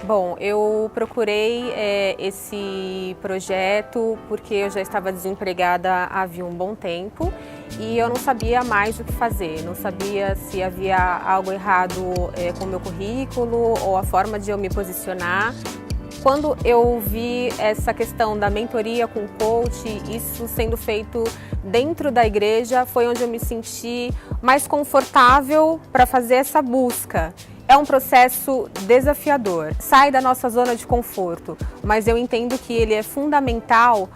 Bom, eu procurei esse projeto porque eu já estava desempregada havia um bom tempo e eu não sabia mais o que fazer, não sabia se havia algo errado com o meu currículo ou a forma de eu me posicionar. Quando eu vi essa questão da mentoria com o coach, isso sendo feito dentro da igreja, foi onde eu me senti mais confortável para fazer essa busca. É um processo desafiador, sai da nossa zona de conforto, mas eu entendo que ele é fundamental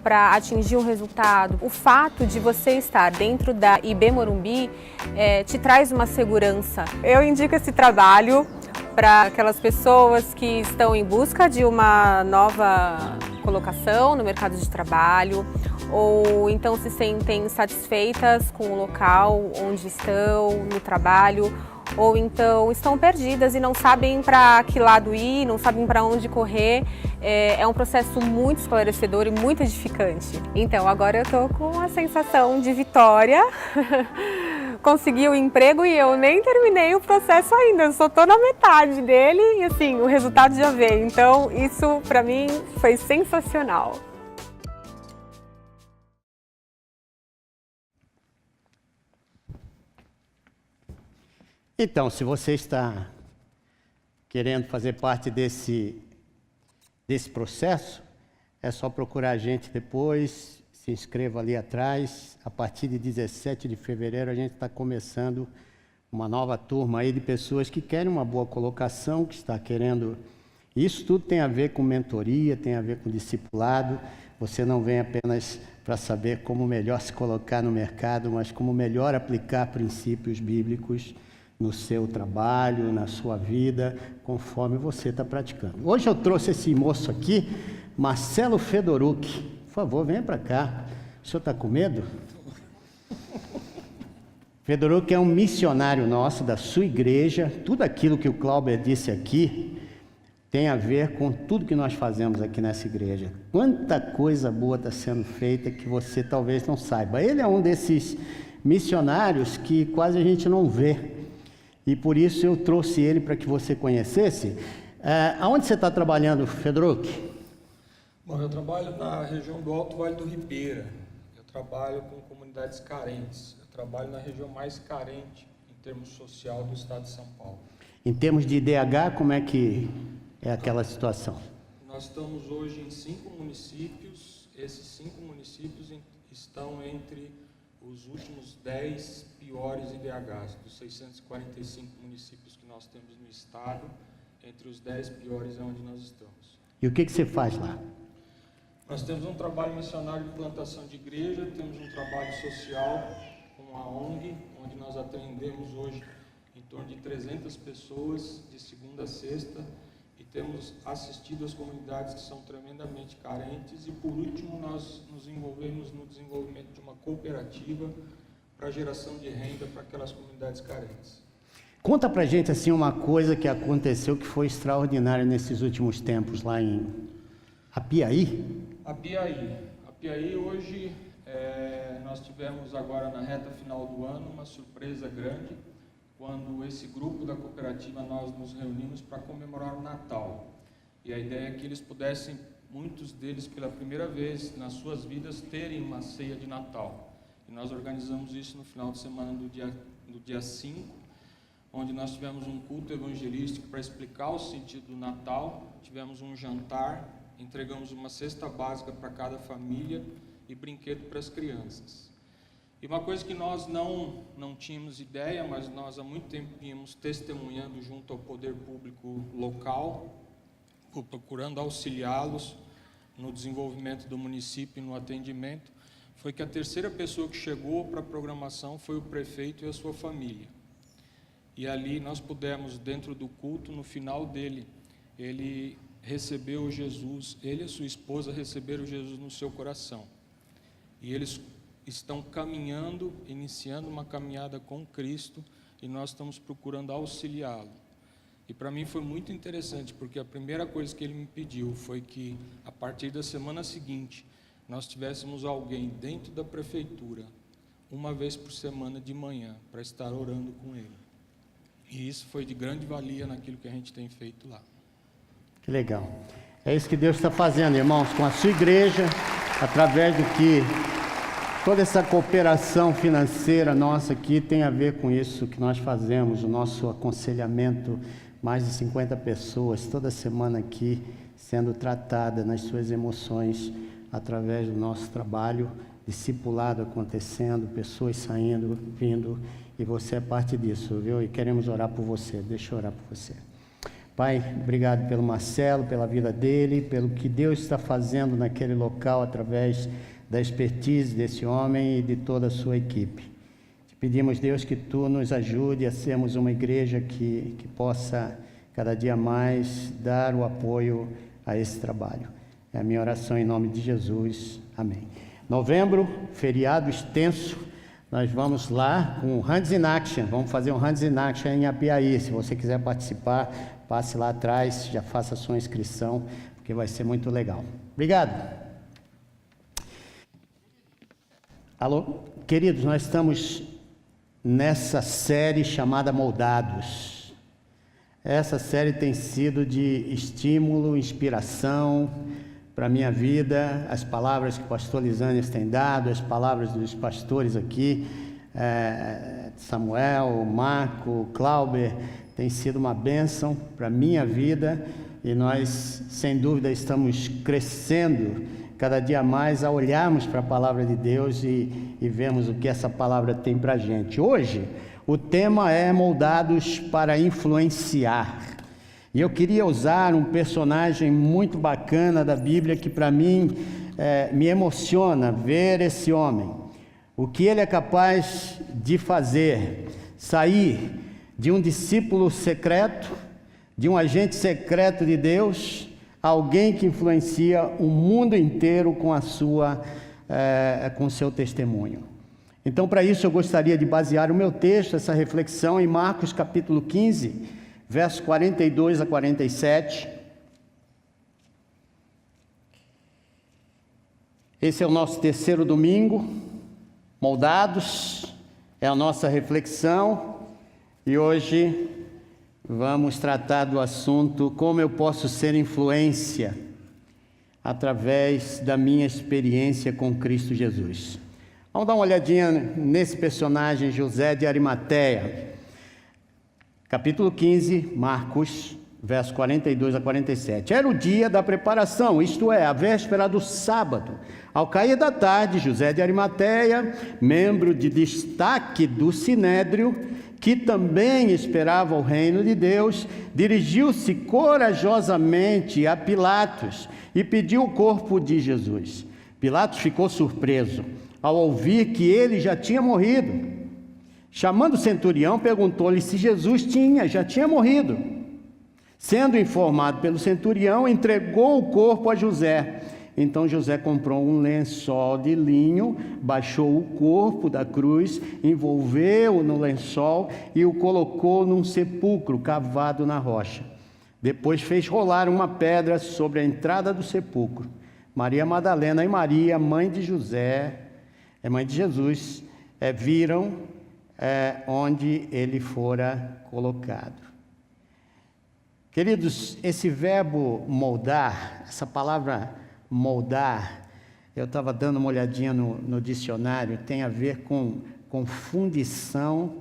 para atingir um resultado. O fato de você estar dentro da IB Morumbi te traz uma segurança. Eu indico esse trabalho para aquelas pessoas que estão em busca de uma nova colocação no mercado de trabalho ou então se sentem insatisfeitas com o local onde estão, no trabalho, ou então estão perdidas e não sabem para que lado ir, não sabem para onde correr. É um processo muito esclarecedor e muito edificante. Então agora eu estou com a sensação de vitória. Consegui o emprego e eu nem terminei o processo ainda, eu só estou na metade dele e assim, o resultado já veio. Então isso para mim foi sensacional. Então, se você está querendo fazer parte desse processo, é só procurar a gente depois, se inscreva ali atrás. A partir de 17 de fevereiro a gente está começando uma nova turma aí de pessoas que querem uma boa colocação, que está querendo... Isso tudo tem a ver com mentoria, tem a ver com discipulado. Você não vem apenas para saber como melhor se colocar no mercado, mas como melhor aplicar princípios bíblicos no seu trabalho, na sua vida, conforme você está praticando. Hoje eu trouxe esse moço aqui, Marcelo Fedorucci. Por favor, venha para cá. O senhor está com medo? Fedorucci é um missionário nosso, da sua igreja. Tudo aquilo que o Clauber disse aqui tem a ver com tudo que nós fazemos aqui nessa igreja. Quanta coisa boa está sendo feita que você talvez não saiba. Ele é um desses missionários que quase a gente não vê. E por isso eu trouxe ele para que você conhecesse. Aonde você está trabalhando, Fedorucci? Bom, eu trabalho na região do Alto Vale do Ribeira. Eu trabalho com comunidades carentes. Eu trabalho na região mais carente em termos social do estado de São Paulo. Em termos de IDH, como é que é aquela situação? Nós estamos hoje em 5 municípios. Esses 5 municípios estão entre os últimos 10 piores IDHs, dos 645 municípios que nós temos no estado, entre os 10 piores é onde nós estamos. E o que você faz lá? Nós temos um trabalho missionário de plantação de igreja, temos um trabalho social com a ONG, onde nós atendemos hoje em torno de 300 pessoas, de segunda a sexta, e temos assistido as comunidades que são tremendamente carentes, e por último nós nos envolvemos no desenvolvimento de uma cooperativa para geração de renda para aquelas comunidades carentes. Conta pra gente assim uma coisa que aconteceu que foi extraordinária nesses últimos tempos lá em Apiaí. Apiaí hoje nós tivemos agora na reta final do ano uma surpresa grande, quando esse grupo da cooperativa nós nos reunimos para comemorar o Natal. E a ideia é que eles pudessem, muitos deles pela primeira vez nas suas vidas, terem uma ceia de Natal. E nós organizamos isso no final de semana do dia 5, onde nós tivemos um culto evangelístico para explicar o sentido do Natal, tivemos um jantar, entregamos uma cesta básica para cada família e brinquedo para as crianças. E uma coisa que nós não tínhamos ideia, mas nós há muito tempo vínhamos testemunhando junto ao poder público local, procurando auxiliá-los no desenvolvimento do município e no atendimento, foi que a terceira pessoa que chegou para a programação foi o prefeito e a sua família. E ali nós pudemos, dentro do culto, no final dele, ele recebeu Jesus, ele e a sua esposa receberam Jesus no seu coração. E eles estão caminhando, iniciando uma caminhada com Cristo, e nós estamos procurando auxiliá-lo. E para mim foi muito interessante, porque a primeira coisa que ele me pediu foi que, a partir da semana seguinte, nós tivéssemos alguém dentro da prefeitura, uma vez por semana de manhã, para estar orando com ele. E isso foi de grande valia naquilo que a gente tem feito lá. Que legal. É isso que Deus está fazendo, irmãos, com a sua igreja, através do que toda essa cooperação financeira nossa aqui tem a ver com isso que nós fazemos, o nosso aconselhamento, mais de 50 pessoas toda semana aqui sendo tratada nas suas emoções através do nosso trabalho, discipulado acontecendo, pessoas saindo, vindo, e você é parte disso, viu? E queremos orar por você. Deixa eu orar por você. Pai, obrigado pelo Marcelo, pela vida dele, pelo que Deus está fazendo naquele local através da expertise desse homem e de toda a sua equipe. Te pedimos, Deus, que Tu nos ajude a sermos uma igreja que possa cada dia mais dar o apoio a esse trabalho. É a minha oração em nome de Jesus. Amém. Novembro, feriado extenso, nós vamos lá com o Hands in Action. Vamos fazer um Hands in Action em Apiaí. Se você quiser participar, passe lá atrás, já faça a sua inscrição, porque vai ser muito legal. Obrigado. Alô, queridos, nós estamos nessa série chamada Moldados. Essa série tem sido de estímulo, inspiração para a minha vida, as palavras que o pastor Lisânias tem dado, as palavras dos pastores aqui, Samuel, Marco, Clauber, tem sido uma bênção para a minha vida e nós, sem dúvida, estamos crescendo cada dia mais a olharmos para a palavra de Deus e vemos o que essa palavra tem para a gente. Hoje, o tema é Moldados para Influenciar. E eu queria usar um personagem muito bacana da Bíblia que para mim me emociona ver esse homem. O que ele é capaz de fazer, sair de um discípulo secreto, de um agente secreto de Deus, alguém que influencia o mundo inteiro com seu testemunho. Então, para isso eu gostaria de basear o meu texto, essa reflexão, em Marcos capítulo 15, versos 42 a 47. Esse é o nosso terceiro domingo, Moldados, é a nossa reflexão, e hoje vamos tratar do assunto como eu posso ser influência através da minha experiência com Cristo Jesus. Vamos dar uma olhadinha nesse personagem, José de Arimateia. Capítulo 15, Marcos, versos 42 a 47. Era o dia da preparação, isto é, a véspera do sábado. Ao cair da tarde, José de Arimateia, membro de destaque do Sinédrio, que também esperava o reino de Deus, dirigiu-se corajosamente a Pilatos e pediu o corpo de Jesus. Pilatos ficou surpreso ao ouvir que ele já tinha morrido. Chamando o centurião, perguntou-lhe se Jesus já tinha morrido. Sendo informado pelo centurião, entregou o corpo a José. Então José comprou um lençol de linho, baixou o corpo da cruz, envolveu-o no lençol e o colocou num sepulcro cavado na rocha. Depois fez rolar uma pedra sobre a entrada do sepulcro. Maria Madalena e Maria, mãe de Jesus, viram onde ele fora colocado. Queridos, esse verbo moldar, essa palavra moldar, eu estava dando uma olhadinha no dicionário, tem a ver com fundição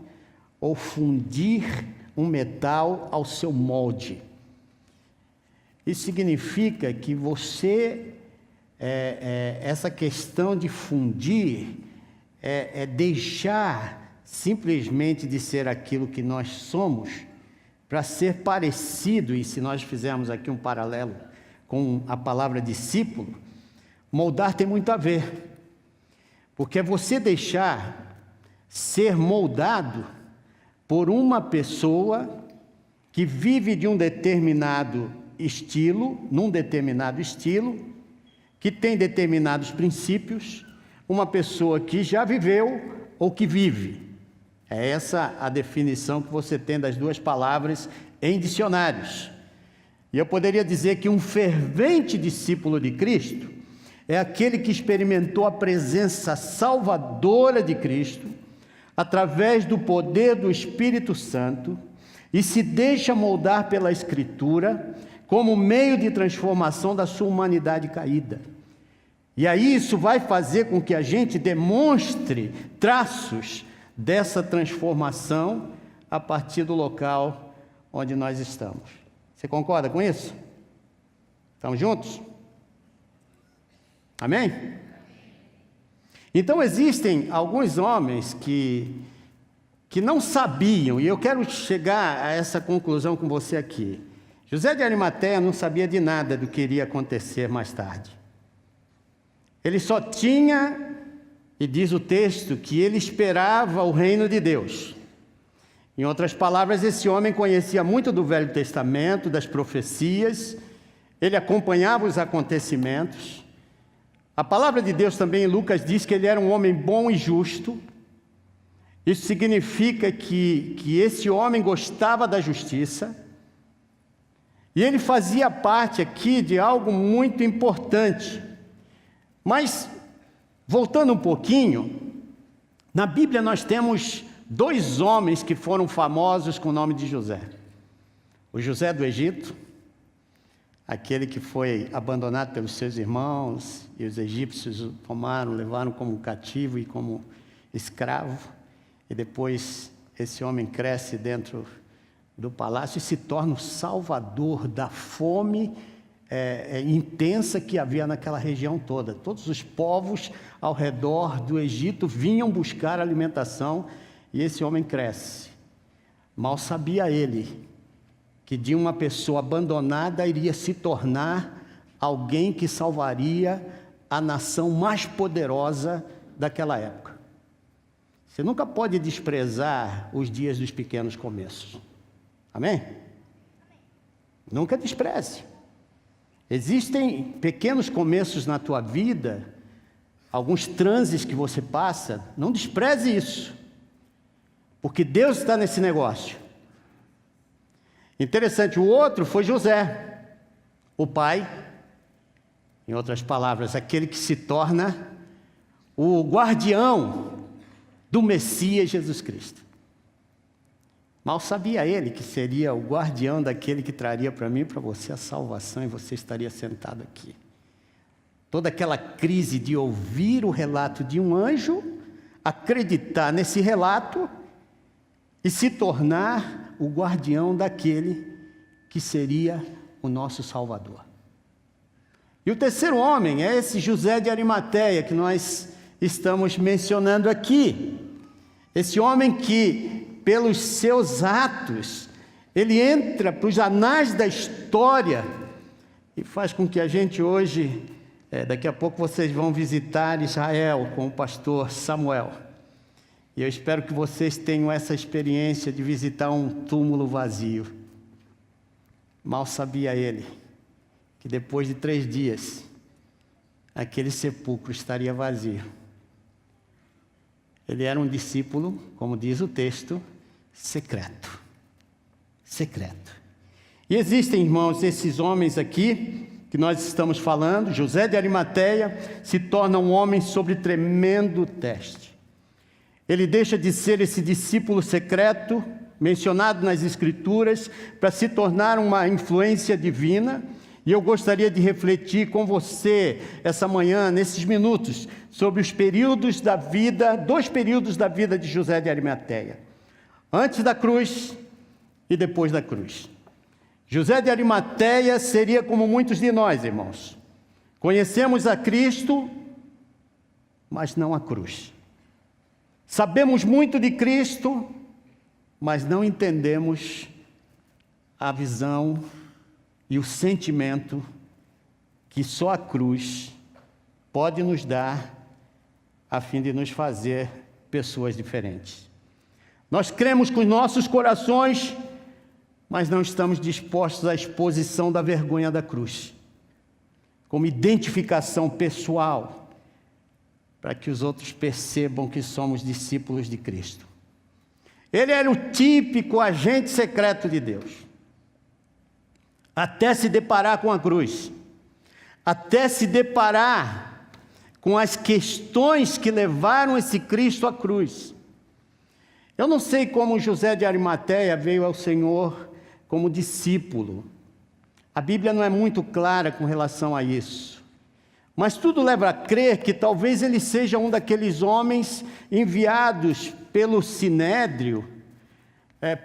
ou fundir um metal ao seu molde. Isso significa que você, essa questão de fundir, é deixar simplesmente de ser aquilo que nós somos, para ser parecido, e se nós fizermos aqui um paralelo com a palavra discípulo, moldar tem muito a ver, porque é você deixar ser moldado por uma pessoa que vive de um determinado estilo, que tem determinados princípios, uma pessoa que já viveu ou que vive. É essa a definição que você tem das duas palavras em dicionários. E eu poderia dizer que um fervente discípulo de Cristo é aquele que experimentou a presença salvadora de Cristo através do poder do Espírito Santo e se deixa moldar pela Escritura, como meio de transformação da sua humanidade caída. E aí isso vai fazer com que a gente demonstre traços dessa transformação a partir do local onde nós estamos. Você concorda com isso? Estamos juntos? Amém? Então existem alguns homens que não sabiam, e eu quero chegar a essa conclusão com você aqui. José de Arimateia não sabia de nada do que iria acontecer mais tarde. Ele só tinha, e diz o texto, que ele esperava o reino de Deus. Em outras palavras, esse homem conhecia muito do Velho Testamento, das profecias, ele acompanhava os acontecimentos. A palavra de Deus também em Lucas diz que ele era um homem bom e justo. Isso significa que esse homem gostava da justiça. E ele fazia parte aqui de algo muito importante. Mas, voltando um pouquinho, na Bíblia nós temos 2 homens que foram famosos com o nome de José. O José do Egito, aquele que foi abandonado pelos seus irmãos, e os egípcios o tomaram, levaram como cativo e como escravo, e depois esse homem cresce dentro do palácio e se torna o salvador da fome intensa que havia naquela região toda. Todos os povos ao redor do Egito vinham buscar alimentação, e esse homem cresce. Mal sabia ele que de uma pessoa abandonada iria se tornar alguém que salvaria a nação mais poderosa daquela época. Você nunca pode desprezar os dias dos pequenos começos. Amém? Nunca despreze. Existem pequenos começos na tua vida, alguns transes que você passa, não despreze isso, porque Deus está nesse negócio. Interessante, o outro foi José, o pai, em outras palavras, aquele que se torna o guardião do Messias Jesus Cristo. Mal sabia ele que seria o guardião daquele que traria para mim e para você a salvação, e você estaria sentado aqui. Toda aquela crise de ouvir o relato de um anjo, acreditar nesse relato e se tornar o guardião daquele que seria o nosso Salvador. E o terceiro homem é esse José de Arimateia que nós estamos mencionando aqui. Esse homem que, pelos seus atos, ele entra para os anais da história e faz com que a gente hoje, daqui a pouco vocês vão visitar Israel com o pastor Samuel. E eu espero que vocês tenham essa experiência de visitar um túmulo vazio. Mal sabia ele que depois de 3 dias, aquele sepulcro estaria vazio. Ele era um discípulo, como diz o texto, secreto. Secreto. E existem, irmãos, esses homens aqui, que nós estamos falando, José de Arimateia se torna um homem sob tremendo teste. Ele deixa de ser esse discípulo secreto, mencionado nas Escrituras, para se tornar uma influência divina. E eu gostaria de refletir com você, essa manhã, nesses minutos, sobre os períodos da vida, 2 períodos da vida de José de Arimateia. Antes da cruz e depois da cruz. José de Arimateia seria como muitos de nós, irmãos. Conhecemos a Cristo, mas não a cruz. Sabemos muito de Cristo, mas não entendemos a visão e o sentimento que só a cruz pode nos dar, a fim de nos fazer pessoas diferentes. Nós cremos com os nossos corações, mas não estamos dispostos à exposição da vergonha da cruz, como identificação pessoal, para que os outros percebam que somos discípulos de Cristo. Ele era o típico agente secreto de Deus, até se deparar com a cruz, até se deparar com as questões que levaram esse Cristo à cruz. Eu não sei como José de Arimateia veio ao Senhor como discípulo. A Bíblia não é muito clara com relação a isso. Mas tudo leva a crer que talvez ele seja um daqueles homens enviados pelo Sinédrio,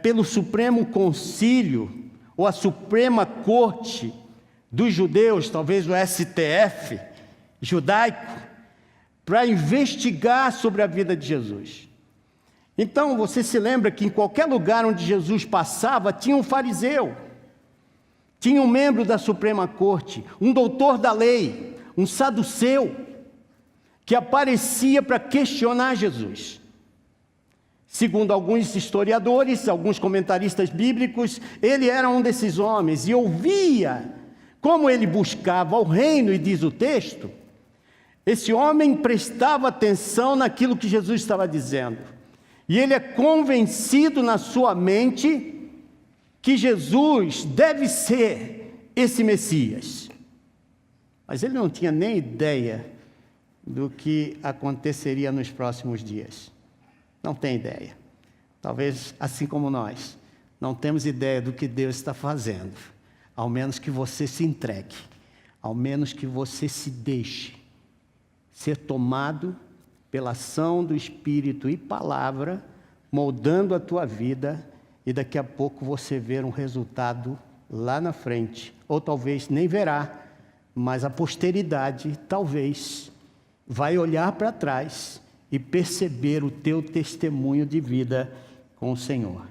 pelo Supremo Concílio, ou a Suprema Corte dos Judeus, talvez o STF judaico, para investigar sobre a vida de Jesus. Então, você se lembra que em qualquer lugar onde Jesus passava, tinha um fariseu, tinha um membro da Suprema Corte, um doutor da lei, um saduceu, que aparecia para questionar Jesus. Segundo alguns historiadores, alguns comentaristas bíblicos, ele era um desses homens e ouvia como ele buscava o reino, e diz o texto, esse homem prestava atenção naquilo que Jesus estava dizendo. E ele é convencido na sua mente que Jesus deve ser esse Messias. Mas ele não tinha nem ideia do que aconteceria nos próximos dias. Não tem ideia. Talvez, assim como nós, não temos ideia do que Deus está fazendo. Ao menos que você se entregue. Ao menos que você se deixe ser tomado pela ação do Espírito e palavra, moldando a tua vida, e daqui a pouco você ver um resultado lá na frente. Ou talvez nem verá, mas a posteridade talvez vai olhar para trás e perceber o teu testemunho de vida com o Senhor.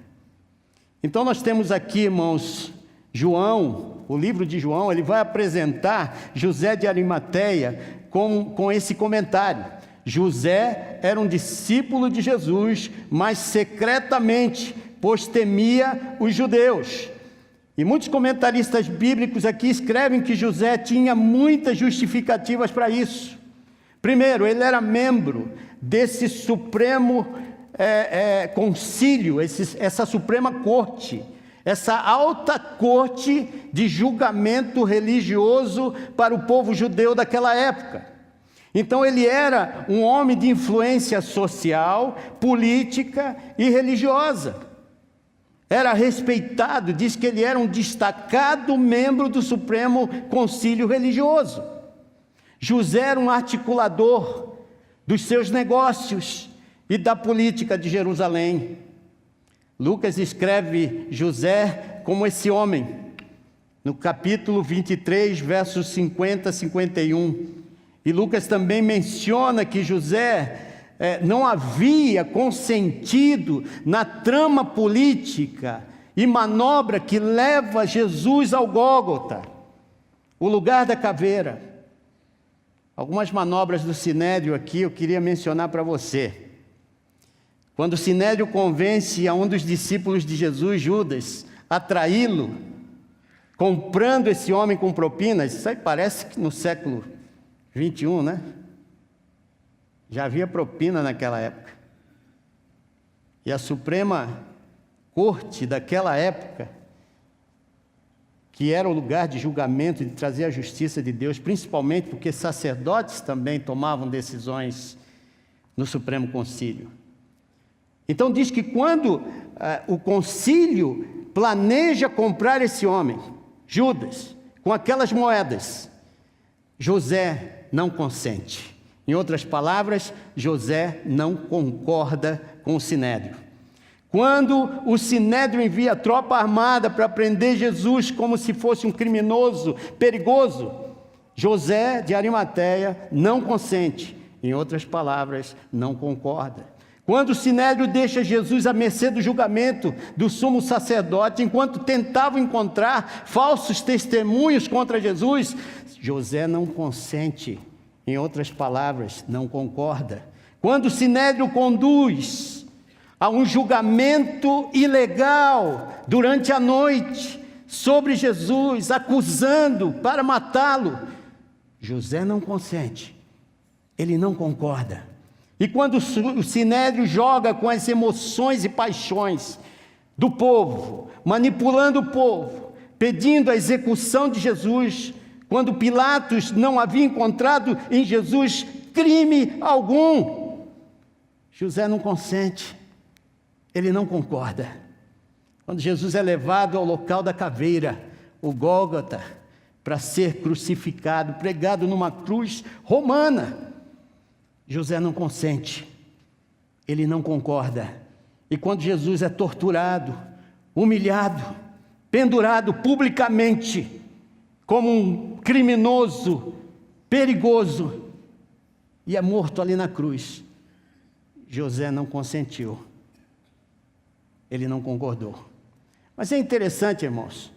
Então nós temos aqui, irmãos, João, o livro de João, ele vai apresentar José de Arimateia com esse comentário. José era um discípulo de Jesus, mas secretamente, pois temia os judeus. E muitos comentaristas bíblicos aqui escrevem que José tinha muitas justificativas para isso. Primeiro, ele era membro desse supremo concílio, essa suprema corte, essa alta corte de julgamento religioso para o povo judeu daquela época. Então ele era um homem de influência social, política e religiosa. Era respeitado, diz que ele era um destacado membro do Supremo Concílio Religioso. José era um articulador dos seus negócios e da política de Jerusalém. Lucas escreve José como esse homem, no capítulo 23, versos 50 a 51. E Lucas também menciona que José não havia consentido na trama política e manobra que leva Jesus ao Gólgota, o lugar da caveira. Algumas manobras do Sinédrio aqui eu queria mencionar para você. Quando o Sinédrio convence a um dos discípulos de Jesus, Judas, a traí-lo, comprando esse homem com propinas, isso aí parece que no século 21, né? Já havia propina naquela época. E a Suprema Corte daquela época, que era o lugar de julgamento, de trazer a justiça de Deus, principalmente porque sacerdotes também tomavam decisões no Supremo Concílio. Então diz que quando o concílio planeja comprar esse homem, Judas, com aquelas moedas, José não consente. Em outras palavras, José não concorda com o Sinédrio. Quando o Sinédrio envia tropa armada para prender Jesus como se fosse um criminoso perigoso, José de Arimateia não consente. Em outras palavras, não concorda. Quando o Sinédrio deixa Jesus à mercê do julgamento do sumo sacerdote, enquanto tentava encontrar falsos testemunhos contra Jesus, José não consente. Em outras palavras, não concorda. Quando o Sinédrio conduz a um julgamento ilegal durante a noite sobre Jesus, acusando para matá-lo, José não consente. Ele não concorda. E quando o Sinédrio joga com as emoções e paixões do povo, manipulando o povo, pedindo a execução de Jesus, quando Pilatos não havia encontrado em Jesus crime algum, José não consente, ele não concorda. Quando Jesus é levado ao local da caveira, o Gólgota, para ser crucificado, pregado numa cruz romana. José não consente, ele não concorda. E quando Jesus é torturado, humilhado, pendurado publicamente, como um criminoso, perigoso, e é morto ali na cruz, José não consentiu, ele não concordou. Mas é interessante, irmãos,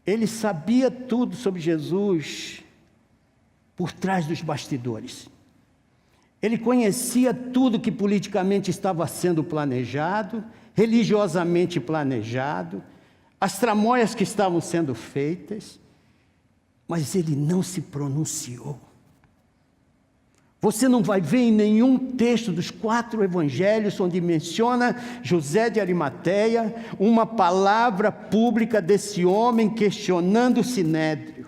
ele sabia tudo sobre Jesus por trás dos bastidores. Ele conhecia tudo que politicamente estava sendo planejado, religiosamente planejado, as tramóias que estavam sendo feitas, mas ele não se pronunciou. Você não vai ver em nenhum texto dos 4 evangelhos onde menciona José de Arimateia uma palavra pública desse homem questionando o sinédrio,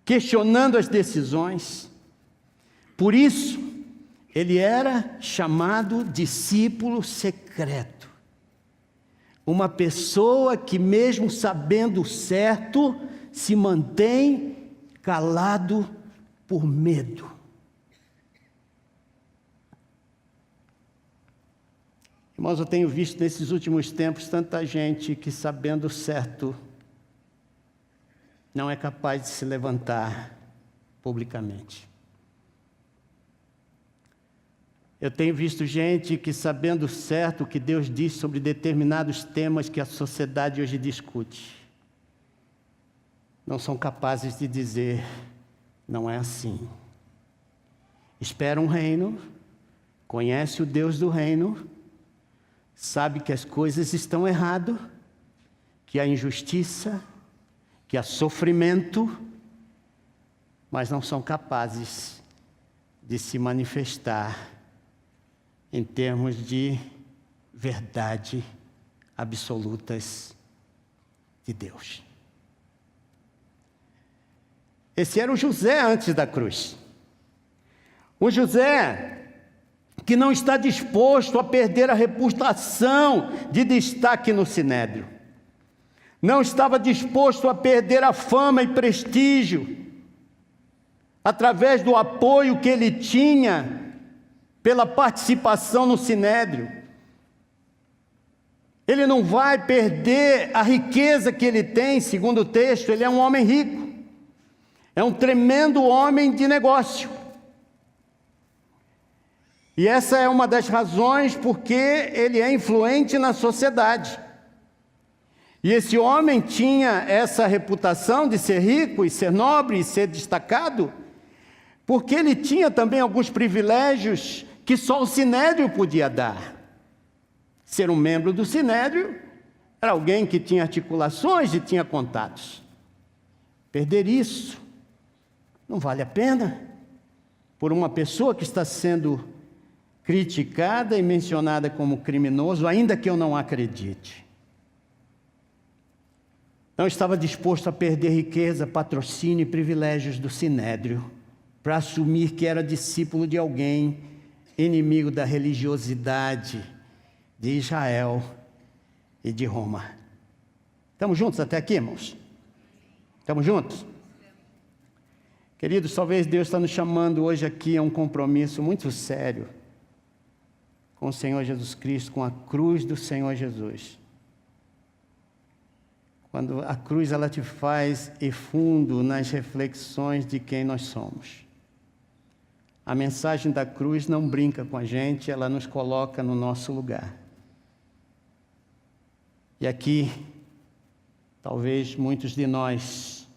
questionando as decisões. Por isso, ele era chamado discípulo secreto. Uma pessoa que, mesmo sabendo o certo, se mantém calado por medo. Irmãos, eu tenho visto nesses últimos tempos tanta gente que, sabendo o certo, não é capaz de se levantar publicamente. Eu tenho visto gente que, sabendo o certo o que Deus diz sobre determinados temas que a sociedade hoje discute, não são capazes de dizer, não é assim. Espera um reino, conhece o Deus do reino, sabe que as coisas estão erradas, que há injustiça, que há sofrimento, mas não são capazes de se manifestar em termos de verdade absolutas de Deus. Esse era o José antes da cruz. O José que não está disposto a perder a reputação de destaque no sinédrio. Não estava disposto a perder a fama e prestígio através do apoio que ele tinha pela participação no sinédrio. Ele não vai perder a riqueza que ele tem, segundo o texto, ele é um homem rico. É um tremendo homem de negócio. E essa é uma das razões porque ele é influente na sociedade. E esse homem tinha essa reputação de ser rico e ser nobre e ser destacado, porque ele tinha também alguns privilégios que só o sinédrio podia dar. Ser um membro do sinédrio era alguém que tinha articulações e tinha contatos. Perder isso não vale a pena por uma pessoa que está sendo criticada e mencionada como criminoso, ainda que eu não acredite. Não estava disposto a perder riqueza, patrocínio e privilégios do sinédrio para assumir que era discípulo de alguém inimigo da religiosidade de Israel e de Roma. Estamos juntos até aqui, irmãos? Estamos juntos? Queridos, talvez Deus está nos chamando hoje aqui a um compromisso muito sério com o Senhor Jesus Cristo, com a cruz do Senhor Jesus. Quando a cruz ela te faz ir fundo nas reflexões de quem nós somos. A mensagem da cruz não brinca com a gente, ela nos coloca no nosso lugar. E aqui, talvez muitos de nós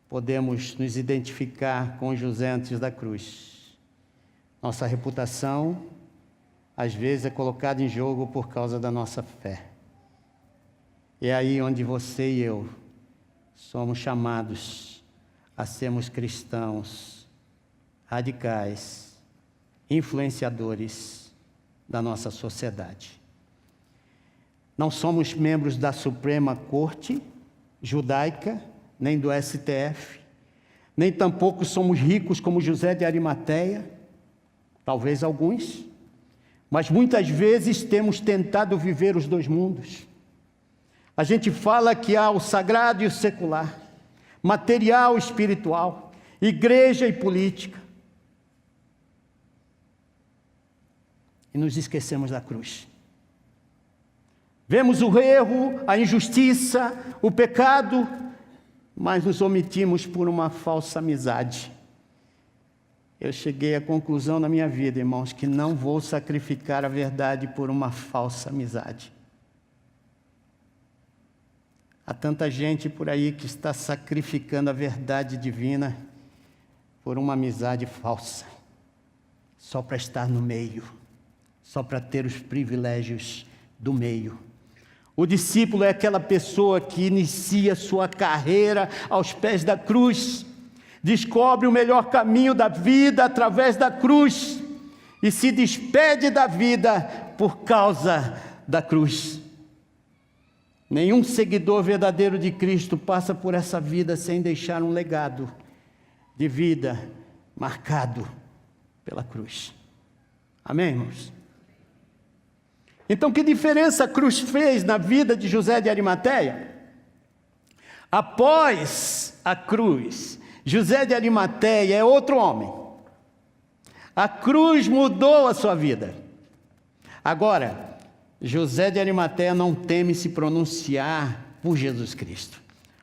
podemos nos identificar com José antes da cruz. Nossa reputação às vezes é colocado em jogo por causa da nossa fé. É aí onde você e eu somos chamados a sermos cristãos radicais, influenciadores da nossa sociedade. Não somos membros da Suprema Corte Judaica, nem do STF, nem tampouco somos ricos como José de Arimateia, talvez alguns, mas muitas vezes temos tentado viver os dois mundos. A gente fala que há o sagrado e o secular, material e espiritual, igreja e política. E nos esquecemos da cruz. Vemos o erro, a injustiça, o pecado, mas nos omitimos por uma falsa amizade. Eu cheguei à conclusão na minha vida, irmãos, que não vou sacrificar a verdade por uma falsa amizade. Há tanta gente por aí que está sacrificando a verdade divina por uma amizade falsa, só para estar no meio, só para ter os privilégios do meio. O discípulo é aquela pessoa que inicia sua carreira aos pés da cruz, descobre o melhor caminho da vida através da cruz e se despede da vida por causa da cruz. Nenhum seguidor verdadeiro de Cristo passa por essa vida sem deixar um legado de vida marcado pela cruz. Amém, irmãos? Então, que diferença a cruz fez na vida de José de Arimateia? Após a cruz, José de Arimateia é outro homem. A cruz mudou a sua vida. Agora, José de Arimateia não teme se pronunciar por Jesus Cristo.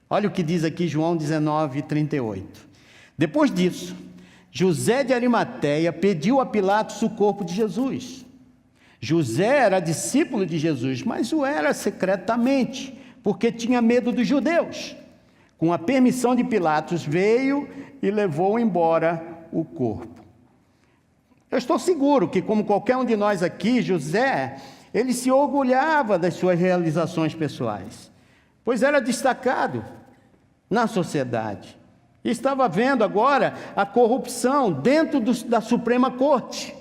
Olha o que diz aqui João 19:38. Depois disso, José de Arimateia pediu a Pilatos o corpo de Jesus. José era discípulo de Jesus, mas o era secretamente, porque tinha medo dos judeus. Com a permissão de Pilatos, veio e levou embora o corpo. Eu estou seguro que, como qualquer um de nós aqui, José, ele se orgulhava das suas realizações pessoais, pois era destacado na sociedade. E estava vendo agora a corrupção dentro da Suprema Corte.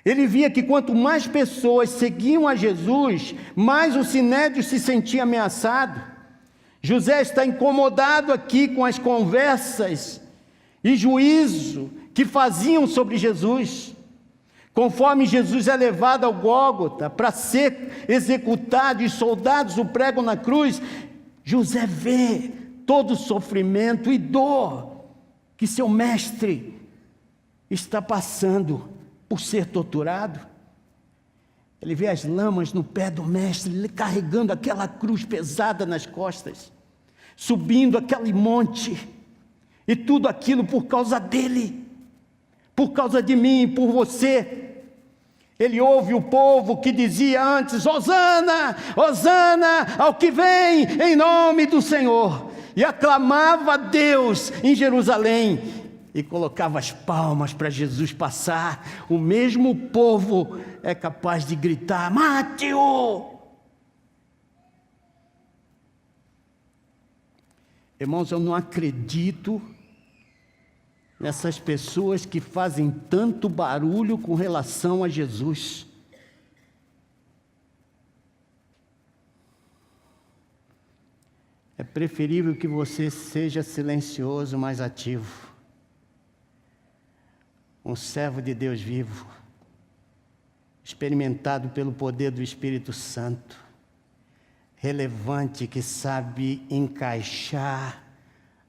Ele via que quanto mais pessoas seguiam a Jesus, mais o Sinédrio se sentia ameaçado. José está incomodado aqui com as conversas e juízo que faziam sobre Jesus. Conforme Jesus é levado ao Gólgota para ser executado e soldados o pregam na cruz, José vê todo o sofrimento e dor que seu mestre está passando por ser torturado. Ele vê as lamas no pé do mestre, ele carregando aquela cruz pesada nas costas, subindo aquele monte, e tudo aquilo por causa dele, por causa de mim e por você. Ele ouve o povo que dizia antes: Hosana, Hosana ao que vem em nome do Senhor, e aclamava a Deus em Jerusalém, e colocava as palmas para Jesus passar. O mesmo povo é capaz de gritar: mate-o! Irmãos, eu não acredito nessas pessoas que fazem tanto barulho com relação a Jesus. É preferível que você seja silencioso, mas ativo. Um servo de Deus vivo, experimentado pelo poder do Espírito Santo, relevante, que sabe encaixar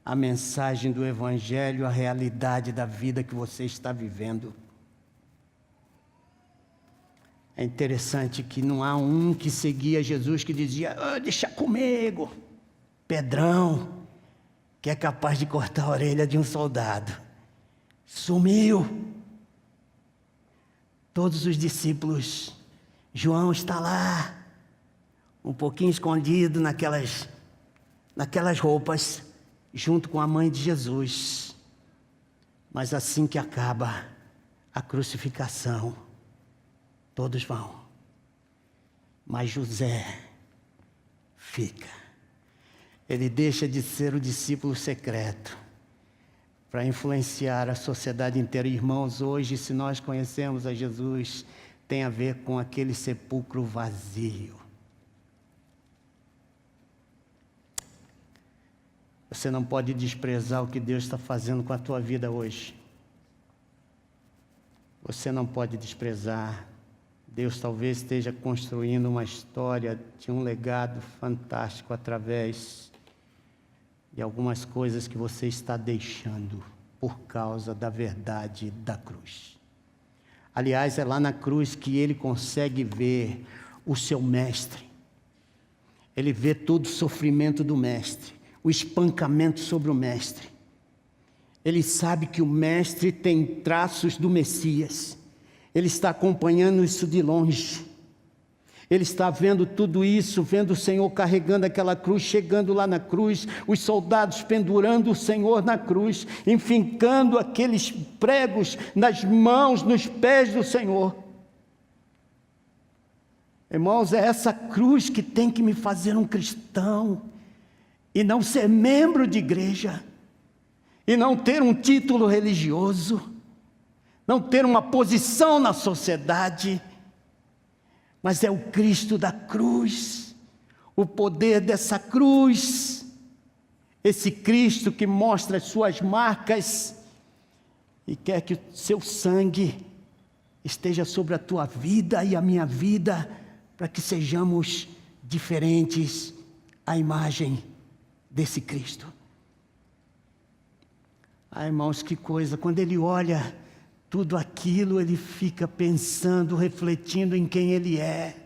a mensagem do Evangelho à realidade da vida que você está vivendo. É interessante que não há um que seguia Jesus que dizia: deixa comigo, Pedrão, que é capaz de cortar a orelha de um soldado. Sumiu. Todos os discípulos, João está lá, um pouquinho escondido naquelas roupas, junto com a mãe de Jesus. Mas assim que acaba a crucificação, todos vão. Mas José fica. Ele deixa de ser o discípulo secreto para influenciar a sociedade inteira. Irmãos, hoje, se nós conhecemos a Jesus, tem a ver com aquele sepulcro vazio. Você não pode desprezar o que Deus está fazendo com a tua vida hoje. Você não pode desprezar Deus talvez esteja construindo uma história de um legado fantástico através de algumas coisas que você está deixando por causa da verdade da cruz. Aliás, é lá na cruz que ele consegue ver o seu mestre. Ele vê todo o sofrimento do mestre, o espancamento sobre o mestre. Ele sabe que o mestre tem traços do Messias. Ele está acompanhando isso de longe. Ele está vendo tudo isso, vendo o Senhor carregando aquela cruz, chegando lá na cruz, os soldados pendurando o Senhor na cruz, enfincando aqueles pregos nas mãos, nos pés do Senhor. Irmãos, é essa cruz que tem que me fazer um cristão, e não ser membro de igreja, e não ter um título religioso, não ter uma posição na sociedade, mas é o Cristo da cruz, o poder dessa cruz, esse Cristo que mostra as suas marcas e quer que o seu sangue esteja sobre a tua vida e a minha vida, para que sejamos diferentes à imagem desse Cristo. Ah, irmãos, que coisa, quando ele olha tudo aquilo, ele fica pensando, refletindo em quem ele é,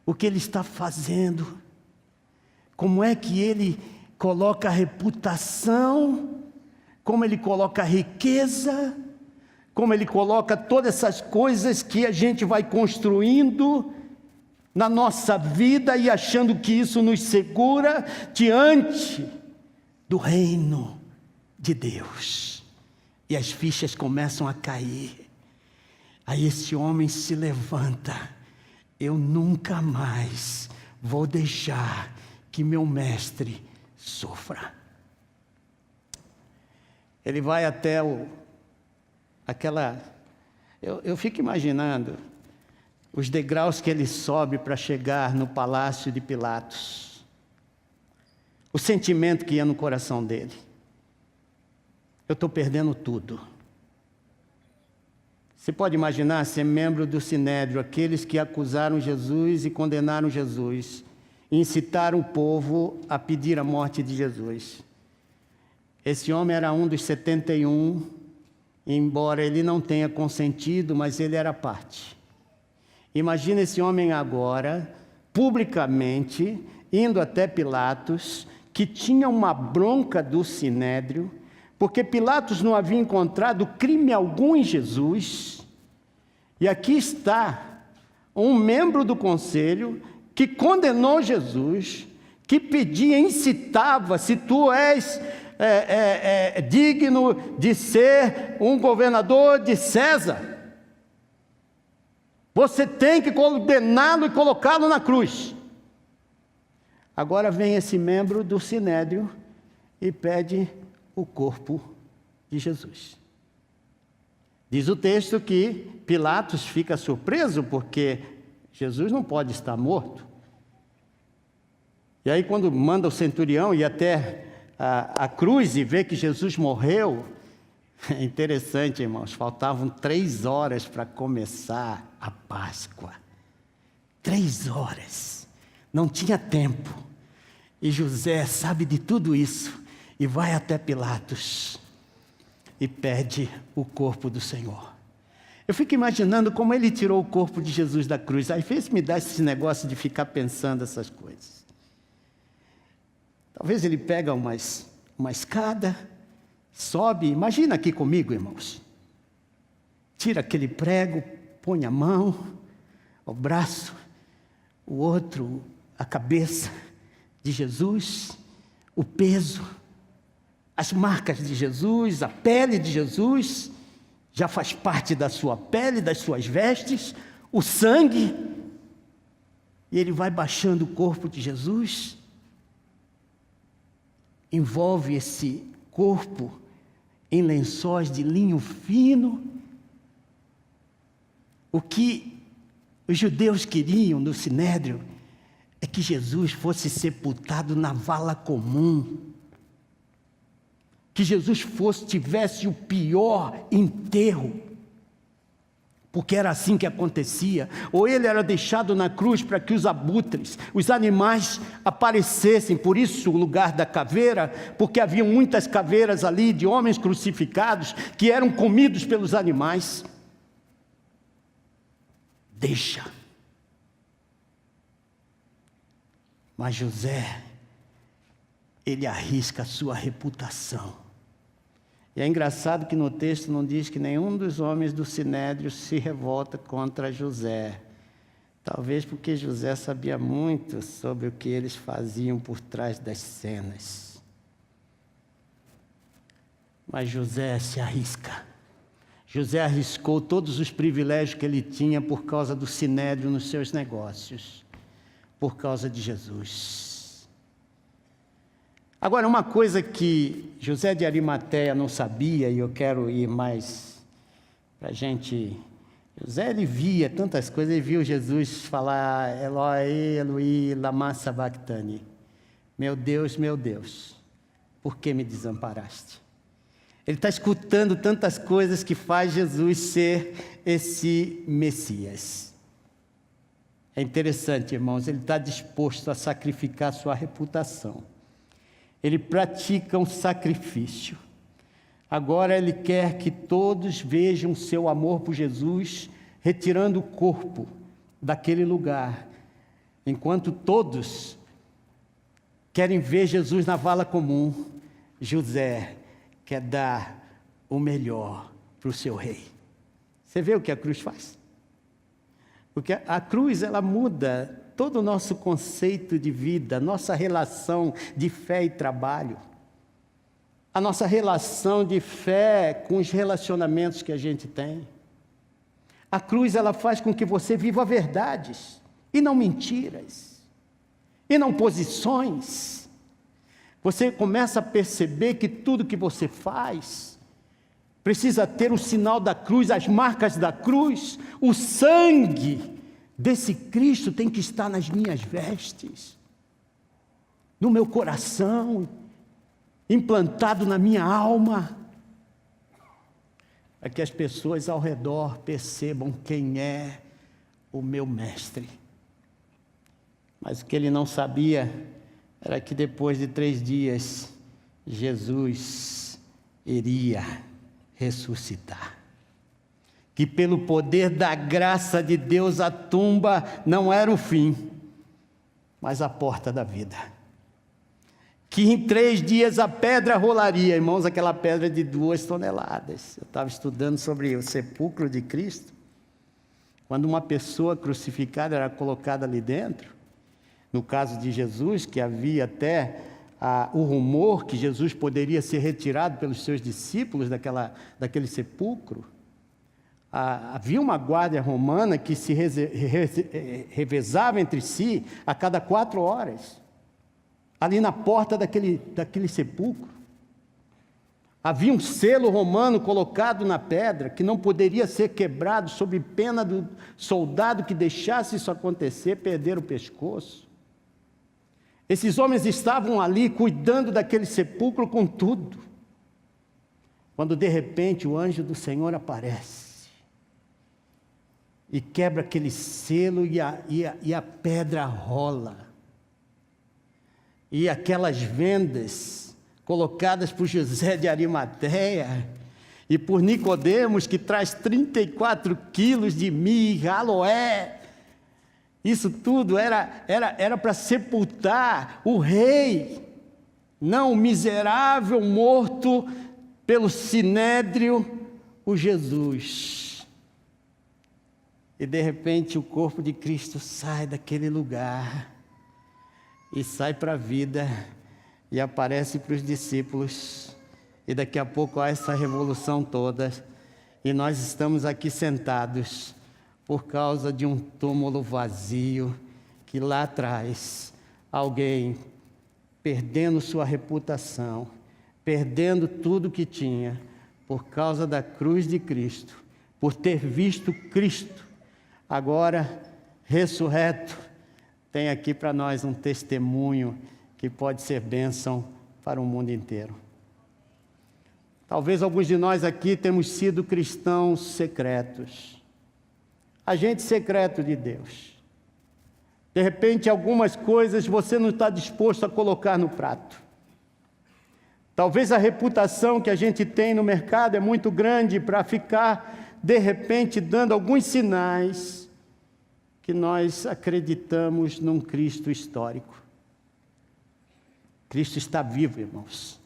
o que ele está fazendo, como é que ele coloca a reputação, como ele coloca a riqueza, como ele coloca todas essas coisas que a gente vai construindo na nossa vida e achando que isso nos segura diante do reino de Deus. E as fichas começam a cair. Aí esse homem se levanta. Eu nunca mais vou deixar que meu mestre sofra. Ele vai até eu fico imaginando os degraus que ele sobe para chegar no palácio de Pilatos. O sentimento que ia no coração dele. Eu estou perdendo tudo. Você pode imaginar ser membro do Sinédrio, aqueles que acusaram Jesus e condenaram Jesus, e incitaram o povo a pedir a morte de Jesus. Esse homem era um dos 71, embora ele não tenha consentido, mas ele era parte. Imagina esse homem agora, publicamente, indo até Pilatos, que tinha uma bronca do Sinédrio, porque Pilatos não havia encontrado crime algum em Jesus, e aqui está um membro do conselho que condenou Jesus, que pedia, incitava, se tu és digno de ser um governador de César, você tem que condená-lo e colocá-lo na cruz. Agora vem esse membro do Sinédrio e pede o corpo de Jesus. Diz o texto que Pilatos fica surpreso porque Jesus não pode estar morto. E aí quando manda o centurião ir até a cruz e vê que Jesus morreu, é interessante, irmãos, faltavam 3 horas para começar a Páscoa. 3 horas, não tinha tempo. E José sabe de tudo isso e vai até Pilatos e pede o corpo do Senhor. Eu fico imaginando como ele tirou o corpo de Jesus da cruz. Aí me dá esse negócio de ficar pensando essas coisas. Talvez ele pega uma escada, sobe, imagina aqui comigo, irmãos. Tira aquele prego, põe a mão, o braço, o outro, a cabeça de Jesus, o peso, as marcas de Jesus, a pele de Jesus, já faz parte da sua pele, das suas vestes, o sangue, e ele vai baixando o corpo de Jesus, envolve esse corpo em lençóis de linho fino. O que os judeus queriam no Sinédrio é que Jesus fosse sepultado na vala comum, que Jesus tivesse o pior enterro porque era assim que acontecia. Ou ele era deixado na cruz para que os abutres, os animais aparecessem. Por isso o lugar da caveira, porque havia muitas caveiras ali de homens crucificados que eram comidos pelos animais. Deixa. Mas José, ele arrisca a sua reputação. E é engraçado que no texto não diz que nenhum dos homens do Sinédrio se revolta contra José. Talvez porque José sabia muito sobre o que eles faziam por trás das cenas. Mas José se arrisca. José arriscou todos os privilégios que ele tinha por causa do Sinédrio nos seus negócios, por causa de Jesus. Agora, uma coisa que José de Arimateia não sabia, e eu quero ir mais para a gente... José, ele via tantas coisas, ele viu Jesus falar, Eloi, Eloi, lama sabachthani. Meu Deus, por que me desamparaste? Ele está escutando tantas coisas que faz Jesus ser esse Messias. É interessante, irmãos, ele está disposto a sacrificar sua reputação. Ele pratica um sacrifício. Agora ele quer que todos vejam seu amor por Jesus, retirando o corpo daquele lugar. Enquanto todos querem ver Jesus na vala comum, José quer dar o melhor para o seu rei. Você vê o que a cruz faz? Porque a cruz, ela muda todo o nosso conceito de vida, nossa relação de fé e trabalho, a nossa relação de fé com os relacionamentos que a gente tem. A cruz, ela faz com que você viva verdades, e não mentiras, e não posições. Você começa a perceber que tudo que você faz precisa ter o sinal da cruz, as marcas da cruz, o sangue desse Cristo tem que estar nas minhas vestes, no meu coração, implantado na minha alma, para que as pessoas ao redor percebam quem é o meu mestre. Mas o que ele não sabia era que depois de 3 dias, Jesus iria ressuscitar. Que pelo poder da graça de Deus a tumba não era o fim, mas a porta da vida. Que em 3 dias a pedra rolaria, irmãos, aquela pedra de 2 toneladas. Eu estava estudando sobre o sepulcro de Cristo. Quando uma pessoa crucificada era colocada ali dentro, no caso de Jesus, que havia até o rumor que Jesus poderia ser retirado pelos seus discípulos daquele sepulcro, havia uma guarda romana que se revezava entre si a cada 4 horas, ali na porta daquele sepulcro. Havia um selo romano colocado na pedra, que não poderia ser quebrado, sob pena do soldado que deixasse isso acontecer, perder o pescoço. Esses homens estavam ali cuidando daquele sepulcro com tudo, quando de repente o anjo do Senhor aparece e quebra aquele selo, e a pedra rola. E aquelas vendas colocadas por José de Arimateia e por Nicodemos, que traz 34 quilos de mirra, aloé, isso tudo era para sepultar o rei, não o miserável morto pelo Sinédrio, o Jesus. E de repente o corpo de Cristo sai daquele lugar e sai para a vida e aparece para os discípulos. E daqui a pouco há essa revolução toda e nós estamos aqui sentados por causa de um túmulo vazio que lá atrás alguém, perdendo sua reputação, perdendo tudo que tinha, por causa da cruz de Cristo, por ter visto Cristo agora ressurreto, tem aqui para nós um testemunho que pode ser bênção para o mundo inteiro. Talvez alguns de nós aqui temos sido cristãos secretos. agente secreto de Deus. De repente, algumas coisas você não está disposto a colocar no prato. Talvez a reputação que a gente tem no mercado é muito grande para ficar, de repente, dando alguns sinais que nós acreditamos num Cristo histórico. Cristo está vivo, irmãos.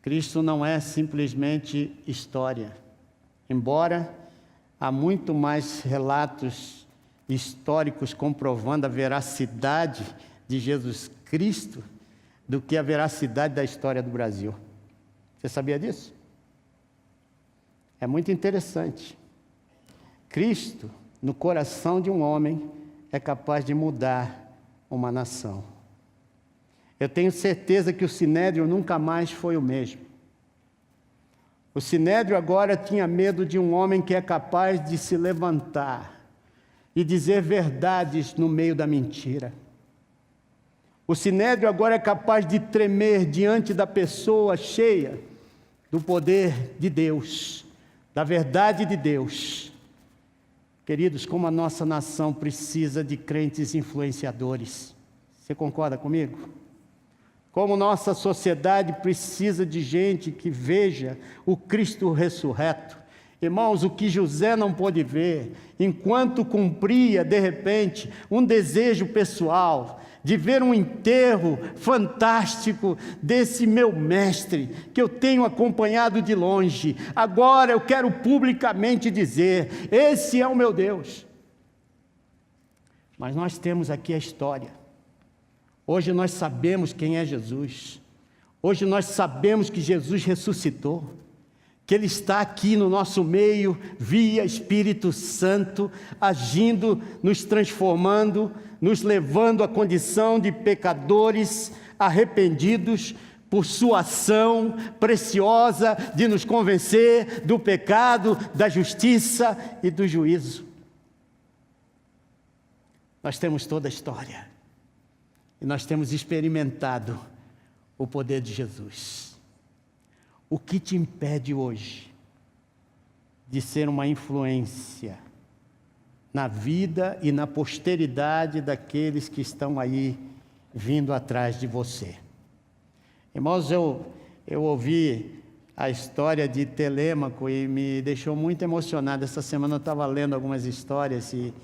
Cristo não é simplesmente história. Embora há muito mais relatos históricos comprovando a veracidade de Jesus Cristo do que a veracidade da história do Brasil. Você sabia disso? É muito interessante. Cristo, no coração de um homem, é capaz de mudar uma nação. Eu tenho certeza que o Sinédrio nunca mais foi o mesmo. O Sinédrio agora tinha medo de um homem que é capaz de se levantar e dizer verdades no meio da mentira. O Sinédrio agora é capaz de tremer diante da pessoa cheia do poder de Deus, da verdade de Deus. Queridos, como a nossa nação precisa de crentes influenciadores. Você concorda comigo? Como nossa sociedade precisa de gente que veja o Cristo ressurreto. Irmãos, o que José não pôde ver, enquanto cumpria, de repente, um desejo pessoal de ver um enterro fantástico desse meu mestre, que eu tenho acompanhado de longe. Agora eu quero publicamente dizer: esse é o meu Deus. Mas nós temos aqui a história. Hoje nós sabemos quem é Jesus. Hoje nós sabemos que Jesus ressuscitou, que Ele está aqui no nosso meio, via Espírito Santo, agindo, nos transformando, nos levando à condição de pecadores arrependidos por sua ação preciosa de nos convencer do pecado, da justiça e do juízo. Nós temos toda a história e nós temos experimentado o poder de Jesus. O que te impede hoje de ser uma influência na vida e na posteridade daqueles que estão aí vindo atrás de você? Irmãos, eu ouvi a história de Telêmaco e me deixou muito emocionado. Essa semana eu estava lendo algumas histórias e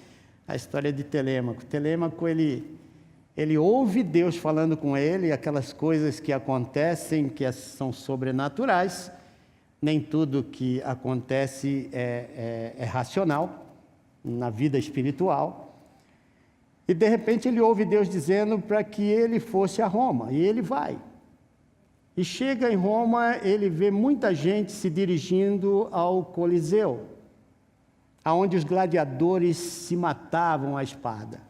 a história de Telêmaco. Telêmaco, ele ouve Deus falando com ele, aquelas coisas que acontecem, que são sobrenaturais. Nem tudo que acontece é racional na vida espiritual. E de repente ele ouve Deus dizendo para que ele fosse a Roma, e ele vai. E chega em Roma, ele vê muita gente se dirigindo ao Coliseu, aonde os gladiadores se matavam à espada.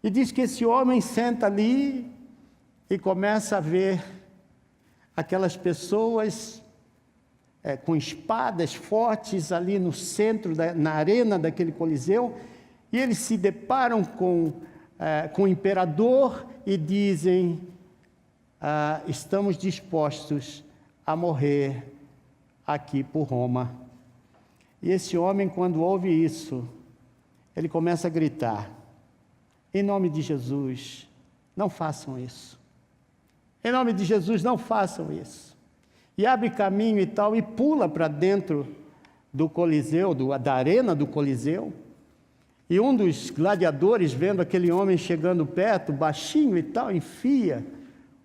E diz que esse homem senta ali e começa a ver aquelas pessoas com espadas fortes ali no centro, na arena daquele Coliseu, e eles se deparam com o imperador e dizem: estamos dispostos a morrer aqui por Roma. E esse homem, quando ouve isso, ele começa a gritar: em nome de Jesus, não façam isso. Em nome de Jesus, não façam isso. E abre caminho e tal, e pula para dentro do Coliseu, da arena do Coliseu. E um dos gladiadores, vendo aquele homem chegando perto, baixinho e tal, enfia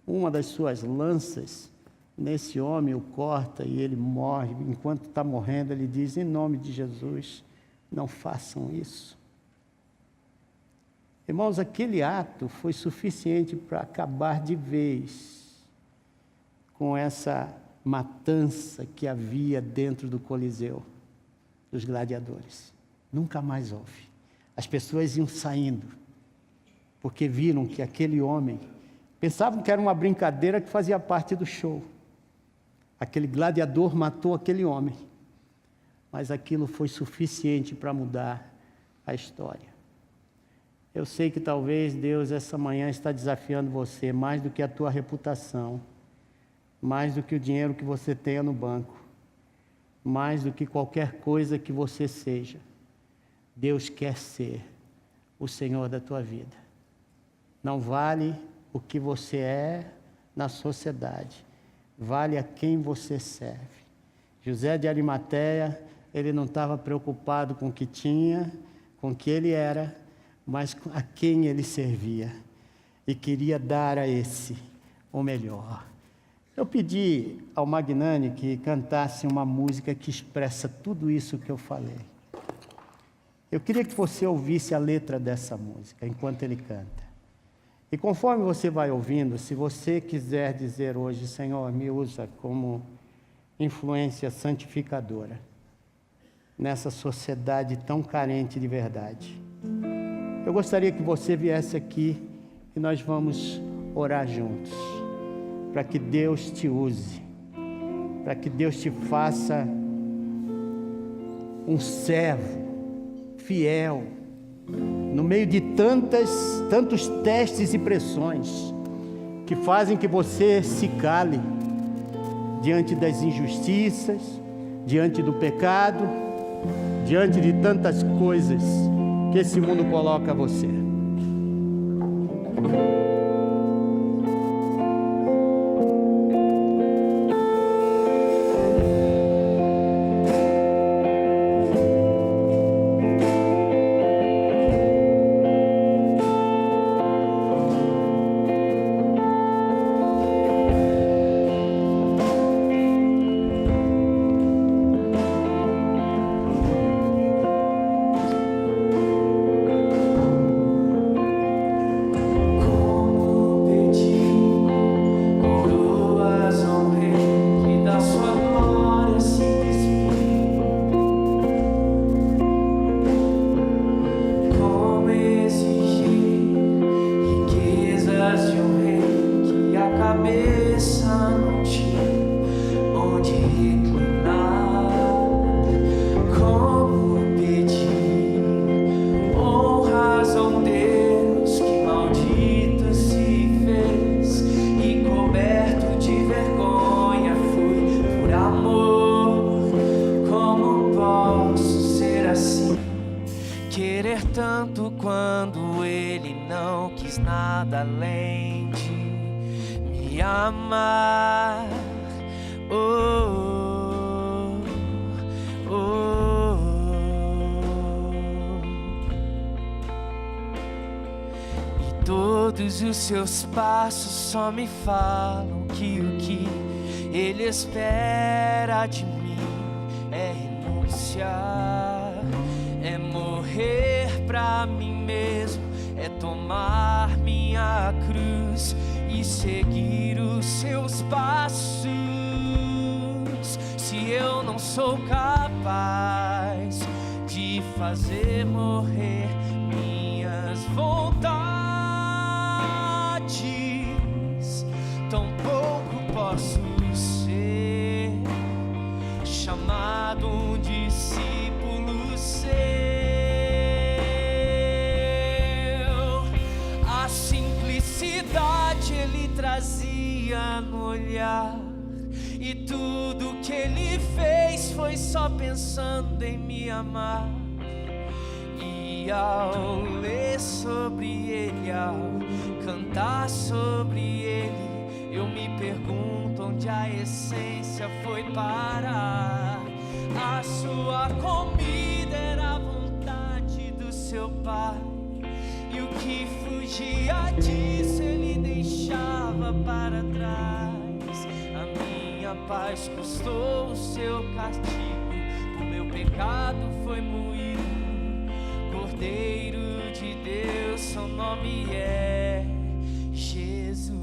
uma das suas lanças nesse homem, o corta e ele morre. Enquanto está morrendo, ele diz: em nome de Jesus, não façam isso. Irmãos, aquele ato foi suficiente para acabar de vez com essa matança que havia dentro do Coliseu dos gladiadores. Nunca mais houve. As pessoas iam saindo, porque viram que aquele homem, pensavam que era uma brincadeira que fazia parte do show. Aquele gladiador matou aquele homem, mas aquilo foi suficiente para mudar a história. Eu sei que talvez Deus essa manhã está desafiando você mais do que a tua reputação, mais do que o dinheiro que você tenha no banco, mais do que qualquer coisa que você seja. Deus quer ser o Senhor da tua vida. Não vale o que você é na sociedade, vale a quem você serve. José de Arimateia, ele não estava preocupado com o que tinha, com o que ele era, mas a quem ele servia, e queria dar a esse o melhor. Eu pedi ao Magnani que cantasse uma música que expressa tudo isso que eu falei. Eu queria que você ouvisse a letra dessa música enquanto ele canta. E conforme você vai ouvindo, se você quiser dizer hoje, Senhor, me usa como influência santificadora nessa sociedade tão carente de verdade. Eu gostaria que você viesse aqui e nós vamos orar juntos, para que Deus te use, para que Deus te faça um servo fiel, no meio de tantos testes e pressões, que fazem que você se cale, diante das injustiças, diante do pecado, diante de tantas coisas que esse mundo coloca a você. Tanto quando ele não quis nada além de me amar. Oh, oh, oh. E todos os seus passos só me falam que o que ele espera de mim é renunciar, é morrer pra mim mesmo, é tomar minha cruz e seguir os seus passos. Se eu não sou capaz de fazer morrer minhas vontades, tampouco posso ser chamado um discípulo seu. Ele trazia no olhar, e tudo que ele fez foi só pensando em me amar. E ao ler sobre ele, ao cantar sobre ele, eu me pergunto onde a essência foi parar. A sua comida era a vontade do seu pai, e o que fugia disso ele deixava para trás. A minha paz custou o seu castigo, o meu pecado foi moído. Cordeiro de Deus, seu nome é Jesus.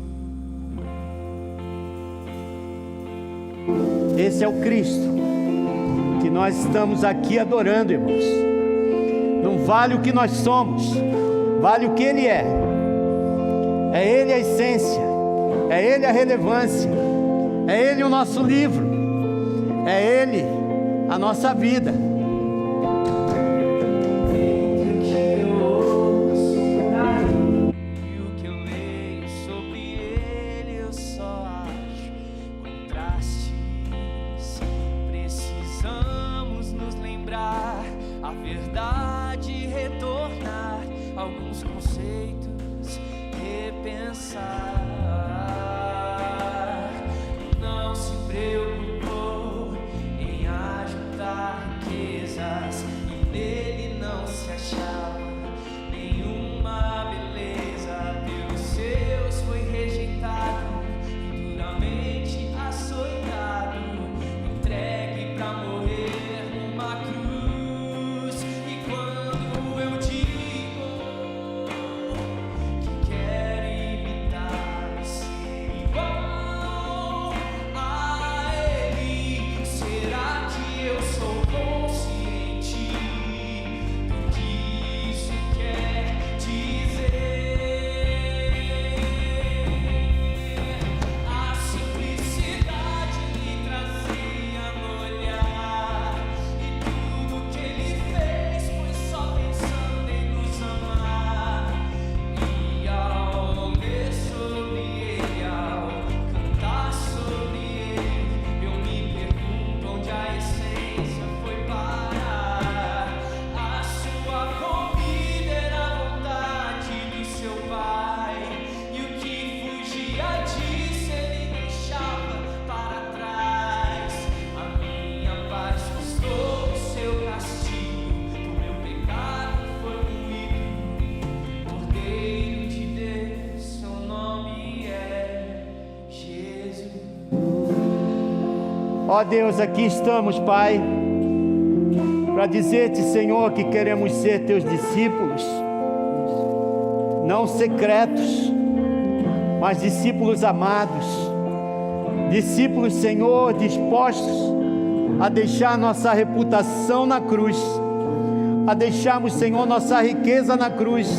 Esse é o Cristo que nós estamos aqui adorando, irmãos. Não vale o que nós somos, vale o que Ele é. É Ele a essência, é Ele a relevância, é Ele o nosso livro, é Ele a nossa vida. E o que eu leio sobre Ele, eu só acho contrastes. Precisamos nos lembrar a verdade Ó Deus, aqui estamos, Pai, para dizer-te, Senhor, que queremos ser teus discípulos, não secretos, mas discípulos amados, discípulos, Senhor, dispostos a deixar nossa reputação na cruz, a deixarmos, Senhor, nossa riqueza na cruz,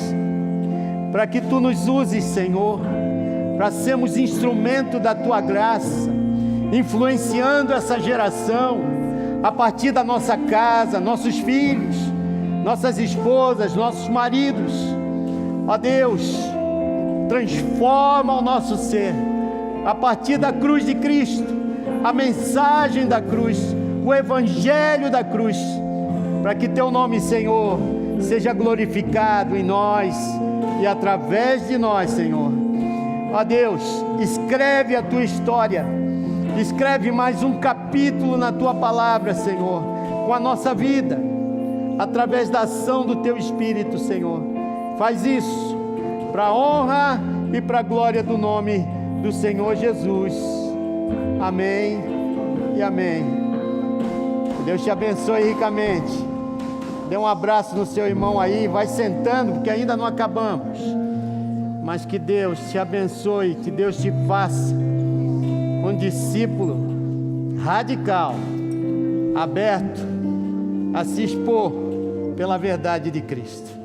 para que Tu nos uses, Senhor, para sermos instrumento da Tua graça, influenciando essa geração, a partir da nossa casa, nossos filhos, nossas esposas, nossos maridos. Ó Deus, transforma o nosso ser, a partir da cruz de Cristo, a mensagem da cruz, o evangelho da cruz, para que Teu nome, Senhor, seja glorificado em nós e através de nós, Senhor. Ó Deus, escreve a Tua história, escreve mais um capítulo na Tua palavra, Senhor, com a nossa vida, através da ação do Teu Espírito, Senhor. Faz isso para a honra e para a glória do nome do Senhor Jesus. Amém e amém. Deus te abençoe ricamente. Dê um abraço no seu irmão aí, vai sentando, porque ainda não acabamos. Mas que Deus te abençoe, que Deus te faça um discípulo radical, aberto a se expor pela verdade de Cristo.